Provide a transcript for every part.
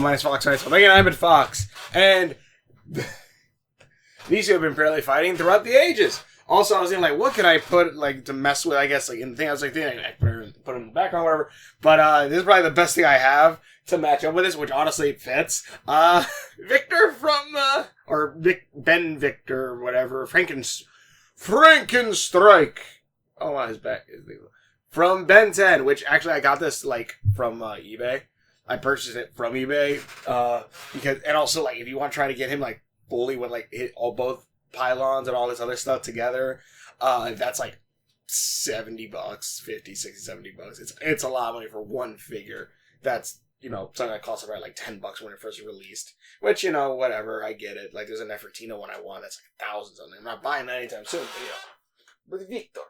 my name's Fox. I'm I've been Fox. And these two have been apparently fighting throughout the ages. Also, I was thinking, like, what could I put, like, to mess with, I guess, like, in the thing I was like, I put it in the background, whatever. But, this is probably the best thing I have to match up with this, which honestly it fits. Victor from, Ben Victor, whatever, Frankenstrike. Oh, wow, his back is legal. From Ben 10, which actually I got this, like, from, eBay. I purchased it from eBay, because, and also, like, if you want to try to get him, like, fully with, like, both pylons and all this other stuff together, that's, like, $70, $50, $60, $70. It's a lot of money for one figure. That's, you know, something that cost about, like, $10 when it first released. Which, you know, whatever, I get it. Like, there's an Ep2 one I want that's, like, $1,000 something. I'm not buying that anytime soon, but, you know. With Victor.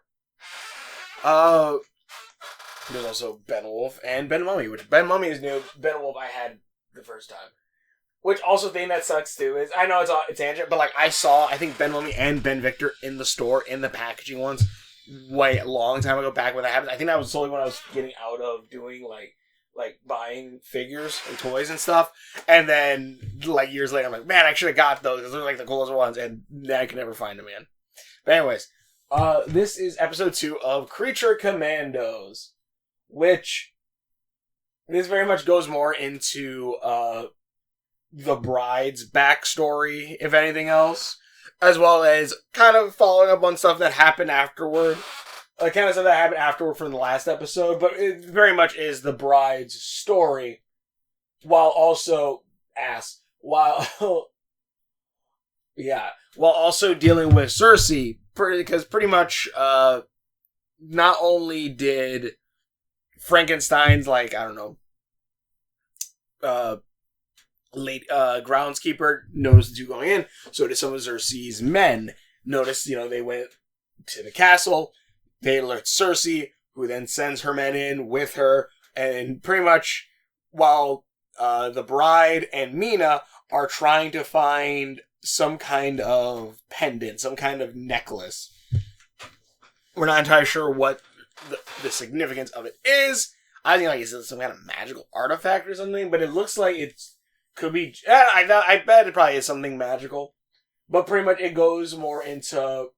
There's also Ben Wolf and Ben Mummy, which Ben Mummy is new. Ben Wolf I had the first time. Which also thing that sucks too is, I know it's tangent, but like I think Ben Mummy and Ben Victor in the store, in the packaging ones, way a long time ago back when that happened. I think that was solely when I was getting out of doing like buying figures and toys and stuff. And then like years later, I'm like, man, I should have got those because they're like the coolest ones, and then I could never find them again. But anyways, this is episode 2 of Creature Commandos. Which, this very much goes more into, the bride's backstory, if anything else. As well as kind of following up on stuff that happened afterward. Kind of stuff that happened afterward from the last episode. But it very much is the bride's story. While also, while also dealing with Cersei. Because pretty much, not only did Frankenstein's, like, I don't know, late groundskeeper noticed the two going in, so did some of Cersei's men. Notice, you know, they went to the castle, they alert Cersei, who then sends her men in with her, and pretty much while the bride and Mina are trying to find some kind of pendant, some kind of necklace. We're not entirely sure what the significance of it is. I think like it's some kind of magical artifact or something, but it looks like it could be. I bet it probably is something magical, but pretty much it goes more into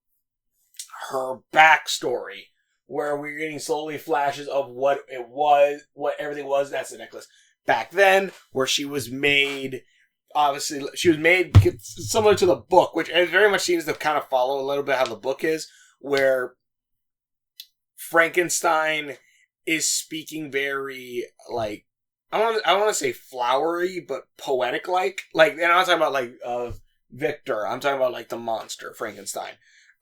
her backstory, where we're getting slowly flashes of what it was, what everything was. That's the necklace back then, where she was made. Obviously, she was made similar to the book, which it very much seems to kind of follow a little bit how the book is, where Frankenstein is speaking very, like, I want to say flowery, but poetic-like. Like, and I'm not talking about, like, Victor. I'm talking about, like, the monster, Frankenstein.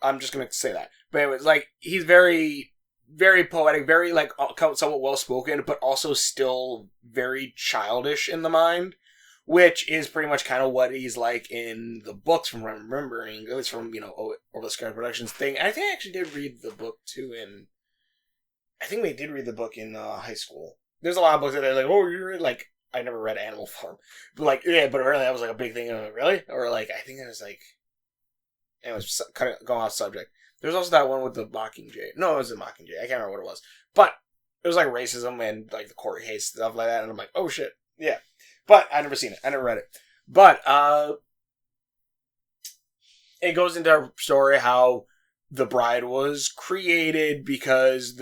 I'm just going to say that. But anyways, like, he's very, very poetic, very, like, somewhat well-spoken, but also still very childish in the mind, which is pretty much kind of what he's like in the books from remembering, at least from, you know, Over the Sky Productions thing. And I think I actually did read the book, too, I think we did read the book in high school. There's a lot of books that are like, oh, you read, like, I never read Animal Farm. But, like, yeah, but really that was, like, a big thing. Really? Or, like, I think it was, like, it was kind of going off subject. There's also that one with the Mockingjay. No, it wasn't Mockingjay. I can't remember what it was. But it was, like, racism and, like, the court case, stuff like that. And I'm like, oh, shit. Yeah. But I never seen it. I never read it. But, it goes into our story how the bride was created because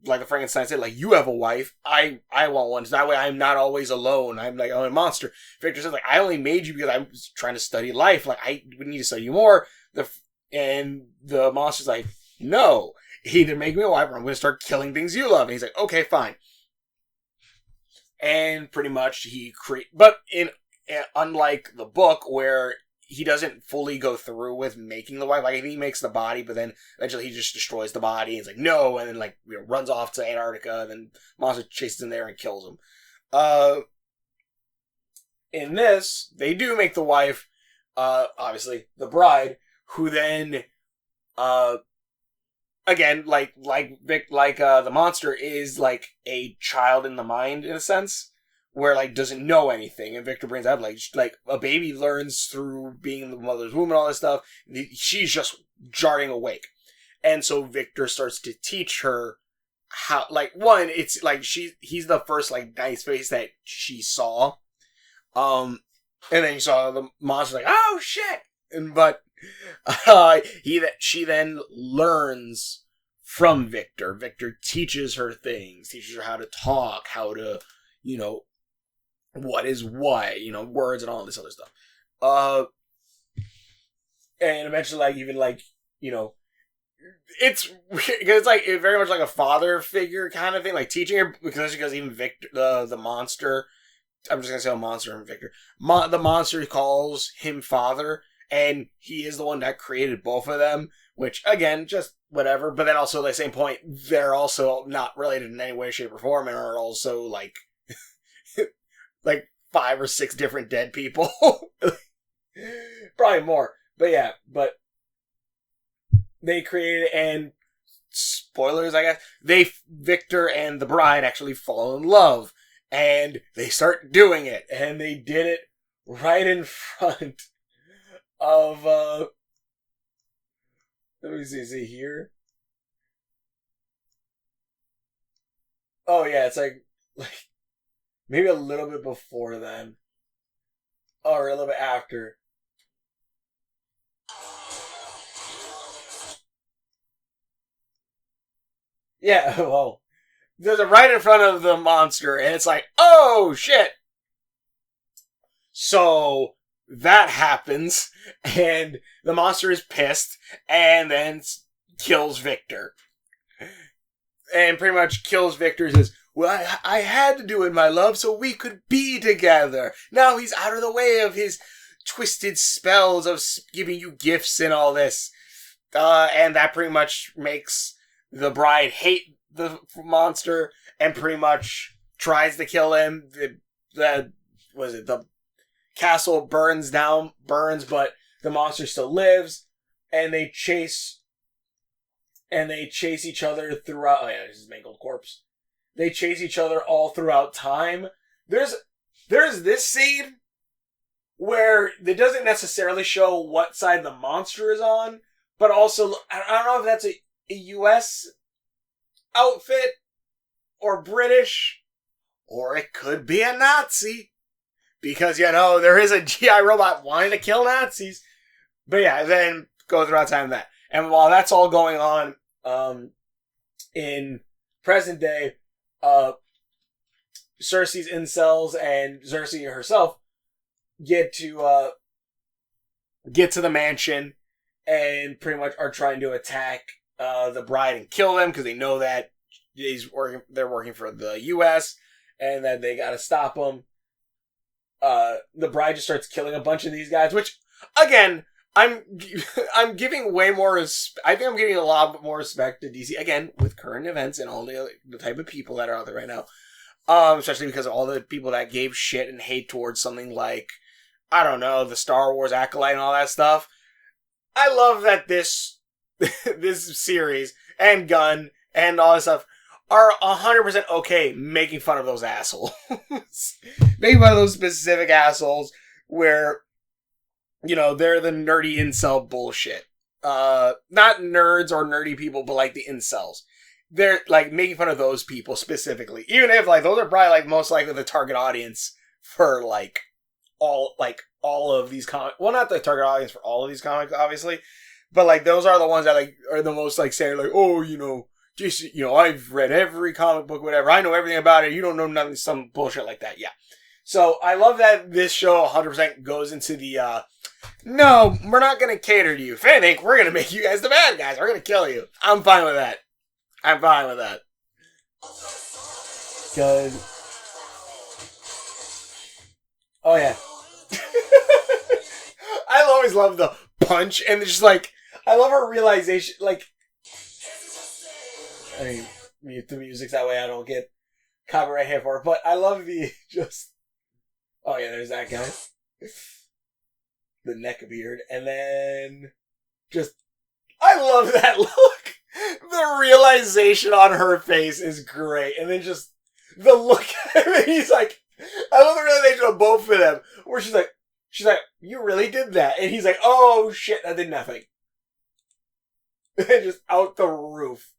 like the Frankenstein said, like, you have a wife, I want one, so that way I'm not always alone, I'm a monster. Victor says, like, I only made you because I was trying to study life, like, I would need to study you more, and the monster's like, no, either make me a wife or I'm going to start killing things you love, and he's like, okay, fine. And pretty much but unlike the book, where he doesn't fully go through with making the wife. Like, I think he makes the body, but then eventually he just destroys the body. And he's like, no, and then, like, you know, runs off to Antarctica, and then monster chases him there and kills him. In this, they do make the wife, obviously, the bride, who then, again, the monster is, like, a child in the mind, in a sense. Where, like, doesn't know anything. And Victor brings up, like a baby learns through being in the mother's womb and all this stuff. She's just jarring awake. And so Victor starts to teach her how, like, one, it's, like, he's the first, like, nice face that she saw. And then you saw the monster like, oh shit! But she then learns from Victor. Victor teaches her things, teaches her how to talk, how to, what is what, words and all this other stuff. And eventually, it's because it's very much like a father figure kind of thing, like teaching her because even Victor, the monster. I'm just gonna say a monster and Victor. The monster calls him father, and he is the one that created both of them. Which again, just whatever. But then also at the same point, they're also not related in any way, shape, or form, and are also like 5 or 6 different dead people. Probably more, but they created, and spoilers, I guess, Victor and the bride actually fall in love. And they start doing it. And they did it right in front of, let me see here. Oh yeah, it's like maybe a little bit before then. Or a little bit after. Yeah, well, there's a right in front of the monster, and it's like, oh shit! So that happens, and the monster is pissed, and then kills Victor. And pretty much kills Victor and says, well, I had to do it, my love, so we could be together. Now he's out of the way of his twisted spells of giving you gifts and all this. And that pretty much makes the bride hate the monster and pretty much tries to kill him. The castle burns, but the monster still lives, and they chase each other throughout. Oh yeah, this is mangled corpse. They chase each other all throughout time. There's this scene where it doesn't necessarily show what side the monster is on, but also I don't know if that's a U.S. outfit or British, or it could be a Nazi, because there is a GI robot wanting to kill Nazis. But yeah, then go throughout time that, and while that's all going on, in present day, Cersei's incels and Cersei herself get to the mansion and pretty much are trying to attack the bride and kill them because they know that they're working for the U.S. and that they gotta stop them. The bride just starts killing a bunch of these guys, which again, I'm giving way more. I think I'm giving a lot more respect to DC again with current events and all the type of people that are out there right now. Especially because of all the people that gave shit and hate towards something like, I don't know, the Star Wars Acolyte and all that stuff. I love that this series and Gunn and all this stuff are 100% okay making fun of those assholes. Making fun of those specific assholes where, they're the nerdy incel bullshit. Not nerds or nerdy people, but like the incels. They're like making fun of those people specifically. Even if those are probably most likely the target audience for all of these comics. Well, not the target audience for all of these comics, obviously. But those are the ones that are the most saying I've read every comic book, whatever. I know everything about it. You don't know nothing, some bullshit like that. Yeah. So I love that this show 100% goes into the, no, we're not going to cater to you. If anything, we're going to make you guys the bad guys. We're going to kill you. I'm fine with that. Good. Oh, yeah. I always love the punch, and it's just I love her realization, I mean, mute the music, that way I don't get copyright hit for it, but I love the, oh yeah, there's that guy. The neck beard, and then, I love that look! The realization on her face is great, and then just, the look at him, and he's I love the realization of both of them, where she's like, you really did that, and he's oh shit, that did nothing. And just out the roof.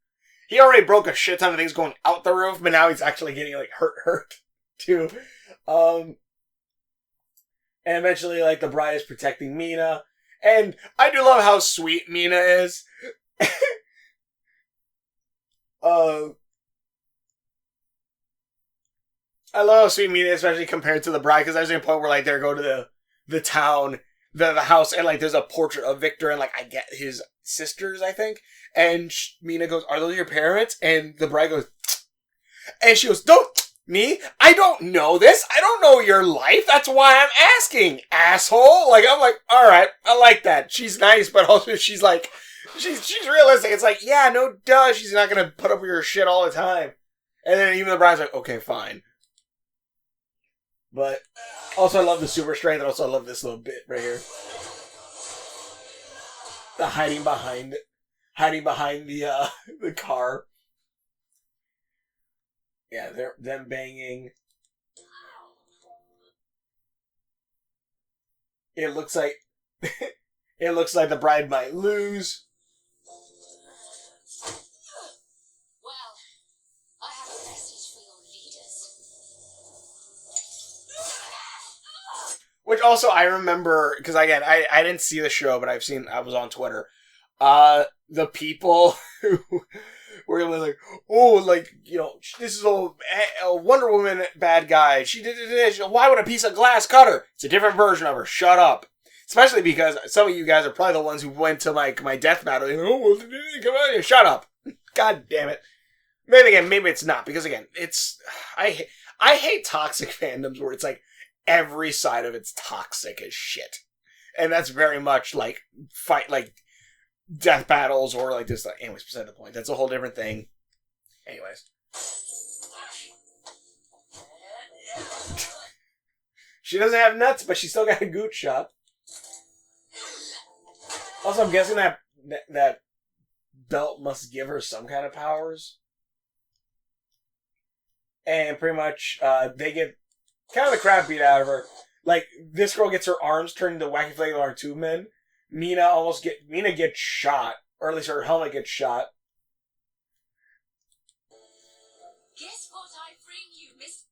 He already broke a shit ton of things going out the roof, but now he's actually getting hurt too. And eventually, like, the bride is protecting Mina. And I do love how sweet Mina is. I love how sweet Mina is, especially compared to the bride, because there's a point where, like, they go to the town, the house, and, like, there's a portrait of Victor and, like, I get his sisters, I think. And Mina goes, are those your parents? And the bride goes, and she goes, don't, me? I don't know this. I don't know your life. That's why I'm asking, asshole. Like, I'm like, all right, I like that. She's nice, but also she's like, she's realistic. It's like, yeah, no duh. She's not going to put up with your shit all the time. And then even the bride's like, okay, fine. But also I love the super strength, and also I love this little bit right here. The hiding behind the car. Yeah, they're them banging. It looks like the bride might lose. Well, I have a message for your leaders. Which also I remember, because again, I didn't see the show, but I was on Twitter. The people who were like, oh, like, you know, this is a Wonder Woman bad guy. She did this. Why would a piece of glass cut her? It's a different version of her. Shut up. Especially because some of you guys are probably the ones who went to my death battle. Oh, well, come on, shut up. God damn it. Then again, maybe it's not, because again, I hate toxic fandoms where it's like every side of it's toxic as shit. And that's very much like death battles or like this. Anyways, beside the point. That's a whole different thing. Anyways. She doesn't have nuts, but she still got a gooch shot. Also, I'm guessing that belt must give her some kind of powers. And pretty much, they get kind of the crap beat out of her. Like, this girl gets her arms turned into wacky flaking R2 men. Mina gets shot. Or at least her helmet gets shot. Guess what I bring you, Miss?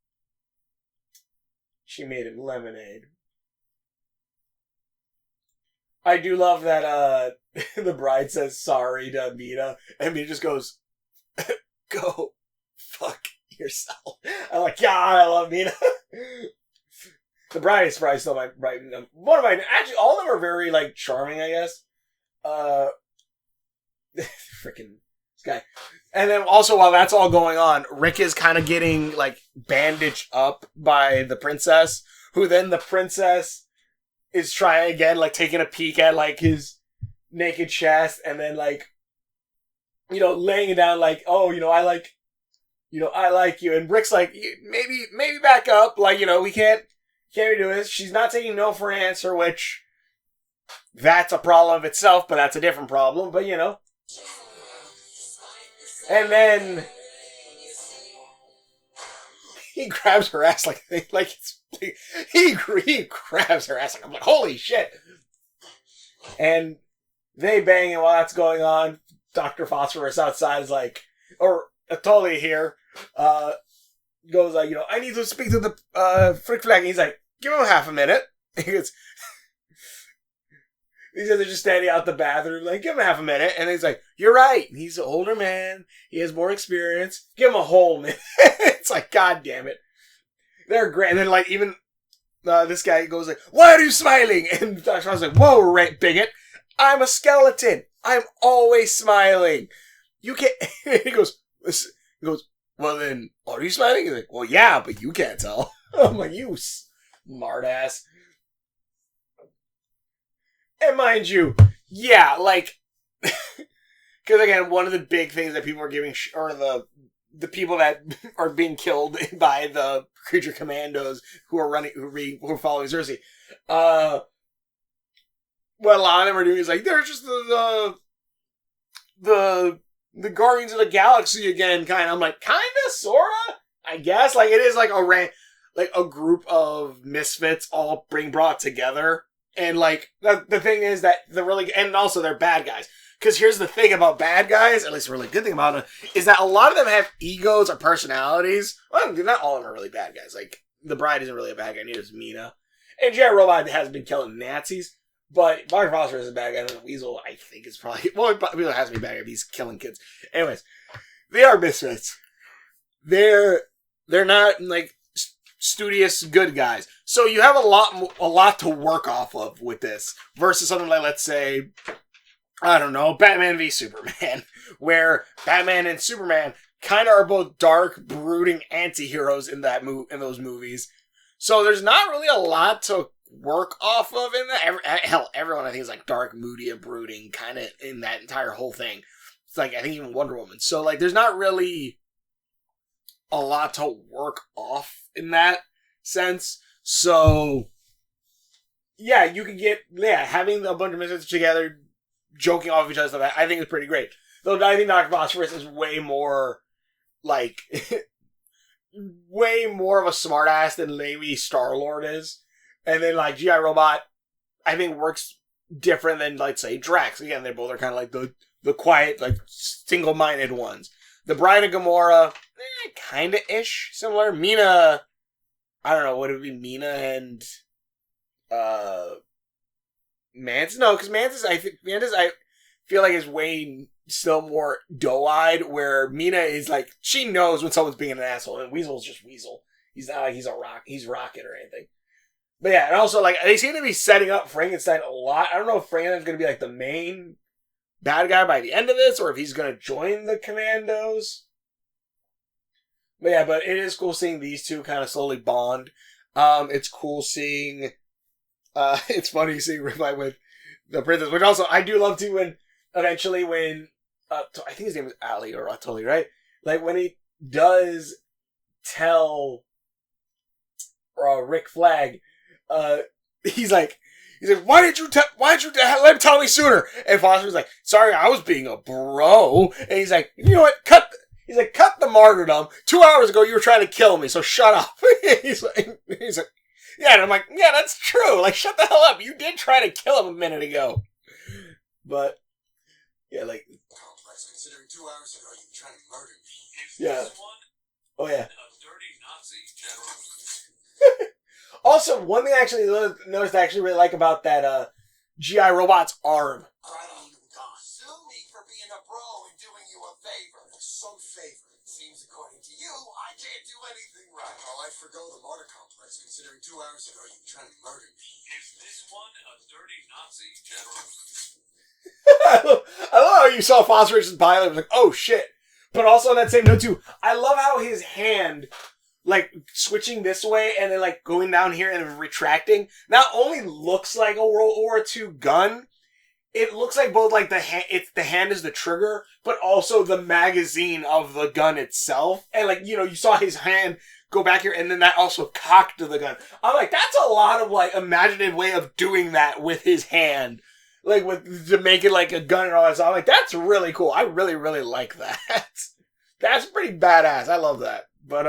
She made him lemonade. I do love that, the bride says sorry to Mina, and Mina just goes, go fuck yourself. I'm like, yeah, I love Mina. The bride is probably still one of my, actually, all of them are very, like, charming, I guess. Freaking this guy. And then also, while that's all going on, Rick is kind of getting, like, bandaged up by the princess, who then the princess is trying again, like, taking a peek at, like, his naked chest, and then, like, you know, laying it down, like, oh, I like you. And Rick's like, maybe back up, like, we can't be doing this. She's not taking no for an answer, which, that's a problem of itself, but that's a different problem, but, And then he grabs her ass like it's... He grabs her ass like, I'm like, holy shit. And they bang, and while that's going on, Dr. Phosphorus outside is like, or Atoli here, goes like, I need to speak to the Frick Flag. And he's like, give him half a minute. He goes, these guys are just standing out the bathroom, like, give him half a minute. And he's like, you're right. He's an older man. He has more experience. Give him a whole minute. It's like, God damn it. They're great. And then, like, even this guy goes like, why are you smiling? And Dr. I was like, whoa, bigot. I'm a skeleton. I'm always smiling. You can't... He goes, well then, are you smiling? He's like, well, yeah, but you can't tell. I'm like, you smart ass. And mind you, yeah, like, because again, one of the big things that people are giving, or the people that are being killed by the creature commandos who are following Cersei, what a lot of them are doing is like, they're just the Guardians of the Galaxy again, kind of. I'm like, kinda, sorta, I guess. Like, it is like a group of misfits all brought together. And, like, the thing is that and also they're bad guys. Because here's the thing about bad guys, at least a really good thing about them, is that a lot of them have egos or personalities. Well, not all of them are really bad guys. Like, the bride isn't really a bad guy, neither is Mina. And G.I. Robot has been killing Nazis, but Dr. Phosphorus is a bad guy, and Weasel, I think, is probably... Well, Weasel has to be a bad guy if he's killing kids. Anyways, they are misfits. They're not, like, studious good guys. So you have a lot to work off of with this, versus something like, let's say, I don't know, Batman v Superman, where Batman and Superman kind of are both dark, brooding anti-heroes in those movies. So there's not really a lot to work off of in that. Hell, everyone I think is like dark, moody, and brooding kind of in that entire whole thing. It's like, I think even Wonder Woman. So like there's not really a lot to work off in that sense. So yeah, you can get, having a bunch of misfits together, joking off each other, stuff, I think is pretty great. Though I think Dr. Phosphorus is way more, like, way more of a smartass than maybe Star-Lord is. And then, like, G.I. Robot, I think works different than, like, say, Drax. Again, they both are kind of like the quiet, like, single-minded ones. The Bride of Gamora, kind of ish, similar. Mina, I don't know, would it be Mina and, Mantis? No, because Mantis, I feel like is way still more doe-eyed, where Mina is like, she knows when someone's being an asshole, and Weasel's just Weasel. He's not like he's Rocket or anything. But yeah, and also, like, they seem to be setting up Frankenstein a lot. I don't know if Frankenstein's going to be, like, the main bad guy by the end of this, or if he's going to join the Commandos. But yeah, but it is cool seeing these two kind of slowly bond. It's cool seeing, it's funny seeing Riptide with the princess, which also, I do love too when, eventually when, I think his name is Ali or Atoli, right? Like, when he does tell Rick Flag, he's like, why did you let him tell me sooner? And Foster's like, sorry, I was being a bro. And he's like, you know what, cut the martyrdom. 2 hours ago you were trying to kill me, so shut up. he's like, yeah, and I'm like, yeah, that's true. Like, shut the hell up. You did try to kill him a minute ago. But, yeah, like, complex, considering 2 hours ago you were trying to murder me. Yeah. Oh, yeah. A dirty Nazi general. Also, one thing I actually noticed I actually really like about that G.I. Robot's arm. Sue me for being a bro and doing you a favor. Some favor. It seems according to you, I can't do anything right. Oh, I forgo the martyr complex, considering 2 hours ago you were trying to murder me. Is this one a dirty Nazi general? I love how you saw Phosphorus' pilot and was like, oh shit. But also on that same note too, I love how his hand, like, switching this way and then, like, going down here and retracting, not only looks like a World War II gun, it looks like both, like, the hand is the trigger, but also the magazine of the gun itself. And, like, you know, you saw his hand go back here, and then that also cocked the gun. I'm like, that's a lot of, like, imaginative way of doing that with his hand. Like, to make it, like, a gun and all that stuff. I'm like, that's really cool. I really, really like that. That's pretty badass. I love that. But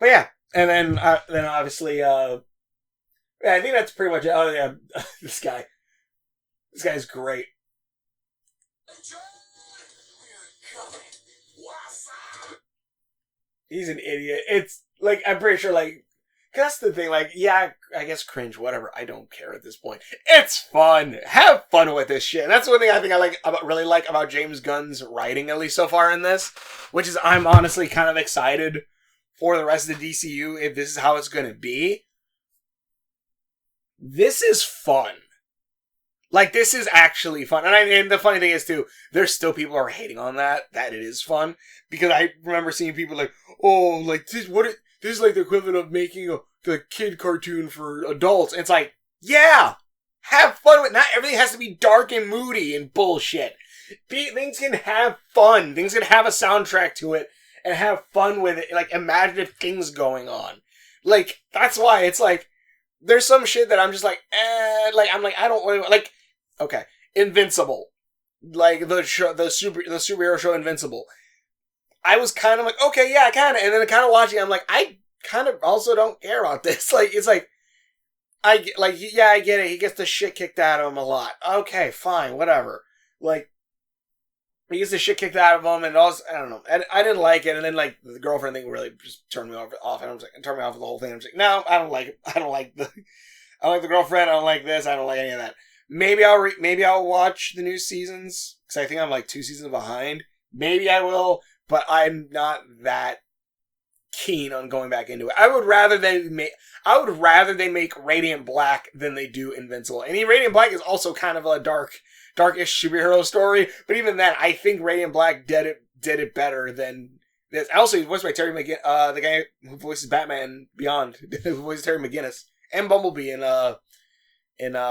yeah. And then obviously, yeah, I think that's pretty much it. Oh, yeah. This guy's great. He's an idiot. It's, like, I'm pretty sure, like, that's the thing, like, yeah, I guess cringe, whatever. I don't care at this point. It's fun. Have fun with this shit. And that's one thing I think I really like about James Gunn's writing, at least so far in this, which is I'm honestly kind of excited for the rest of the DCU if this is how it's going to be. This is fun. Like, this is actually fun. And the funny thing is, too, there's still people who are hating on that it is fun. Because I remember seeing people like, oh, like, this is like the equivalent of making the kid cartoon for adults. And it's like, yeah, have fun with it. Not everything has to be dark and moody and bullshit. Things can have fun. Things can have a soundtrack to it and have fun with it. Like, imaginative things going on. Like, that's why it's like, there's some shit that I'm just like, like, I'm like, I don't really, like, okay, Invincible. Like, the superhero show Invincible. I was kind of like, okay, yeah, kind of. And then kind of watching, I'm like, I kind of also don't care about this. Like, it's like, I get it. He gets the shit kicked out of him a lot. Okay, fine, whatever. Like, he gets the shit kicked out of him, and also, I don't know. I didn't like it, and then, like, the girlfriend thing really just turned me off, and I was like, turned me off of the whole thing. I was like, no, I don't like it. I don't like the girlfriend, I don't like this, I don't like any of that. Maybe I'll watch the new seasons, because I think I'm, like, 2 seasons behind. Maybe I will, but I'm not that keen on going back into it. I would rather they make Radiant Black than they do Invincible. And Radiant Black is also kind of a darkish superhero story, but even then, I think Radiant Black did it better than this. Also, he's voiced by Terry McGinnis, the guy who voices Batman Beyond, who voices Terry McGinnis, and Bumblebee in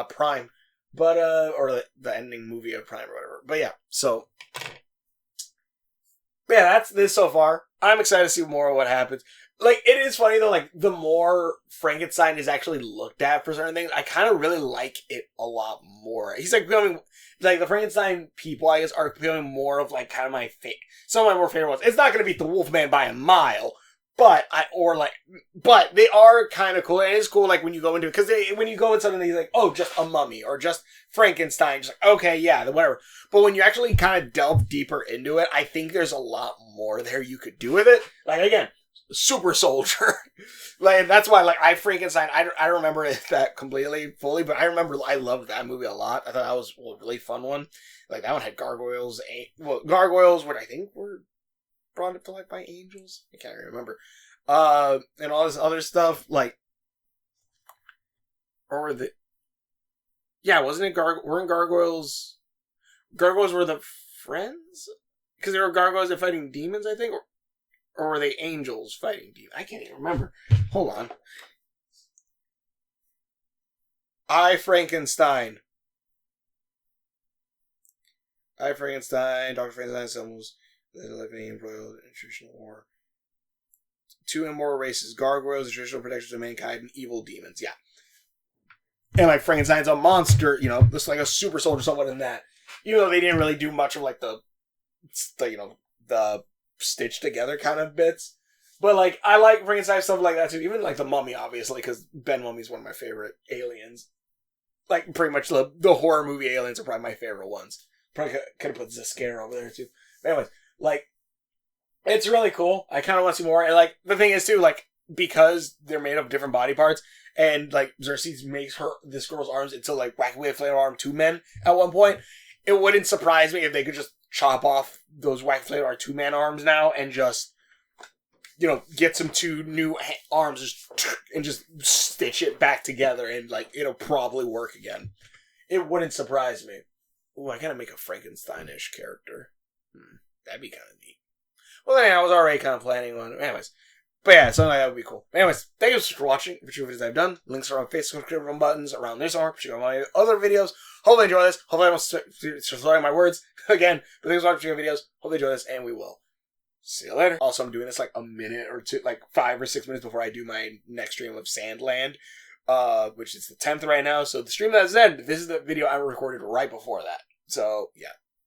Prime, but or the ending movie of Prime or whatever. But yeah, so yeah, that's this so far. I'm excited to see more of what happens. Like, it is funny though, like, the more Frankenstein is actually looked at for certain things, I kind of really like it a lot more. He's, like, becoming, like, the Frankenstein people, I guess, are becoming more of, like, kind of some of my more favorite ones. It's not going to beat the Wolfman by a mile, but they are kind of cool. And it's cool, like, when you go into it, because when you go in something, he's like, oh, just a mummy, or just Frankenstein, just like, okay, yeah, whatever. But when you actually kind of delve deeper into it, I think there's a lot more there you could do with it. Like, again, super soldier. Like, that's why, like, Frankenstein, I don't remember that completely fully, but I remember I loved that movie a lot. I thought that was a really fun one. Like, that one had gargoyles, what I think were brought to life by angels. I can't remember. And all this other stuff, like, wasn't it weren't gargoyles were the friends? Because they were gargoyles that fighting demons, I think, or were they angels fighting demons? I can't even remember. Hold on. Frankenstein, Dr. Frankenstein, symbols, the living embroiled in traditional war. 2 immoral races, gargoyles, the traditional protectors of mankind, and evil demons. Yeah. And, like, Frankenstein's a monster, you know, just like a super soldier, somewhat in that. Even though they didn't really do much of, like, the stitched together kind of bits. But, like, I like Frankenstein stuff like that too. Even, like, the Mummy, obviously, because Ben Mummy's one of my favorite aliens. Like, pretty much the horror movie aliens are probably my favorite ones. Probably could have put Ziskar over there too. But anyways, like, it's really cool. I kind of want to see more. And, like, the thing is too, like, because they're made of different body parts, and, like, Xerxes makes this girl's arms into, like, Wacky Flame Arm 2 men at one point, it wouldn't surprise me if they could just chop off those Wacky Flame Arm 2-man arms now and just, you know, get some 2 new arms and just stitch it back together, and, like, it'll probably work again. It wouldn't surprise me. Ooh, I gotta make a Frankenstein-ish character. That'd be kind of neat. Well, then, I was already kind of planning on it. Anyways. But yeah, something like that would be cool. Anyways, thank you so much for watching. For videos I've done, links are on Facebook, subscription buttons around this arm. Check out my other videos. Hopefully you enjoy this. Hopefully I don't start throwing my words again. But thanks for watching my videos. Hopefully you enjoy this, and we will see you later. Also, I'm doing this like a minute or two, like 5 or 6 minutes before I do my next stream of Sandland, which is the 10th right now. So the stream that's ended, this is the video I recorded right before that. So yeah.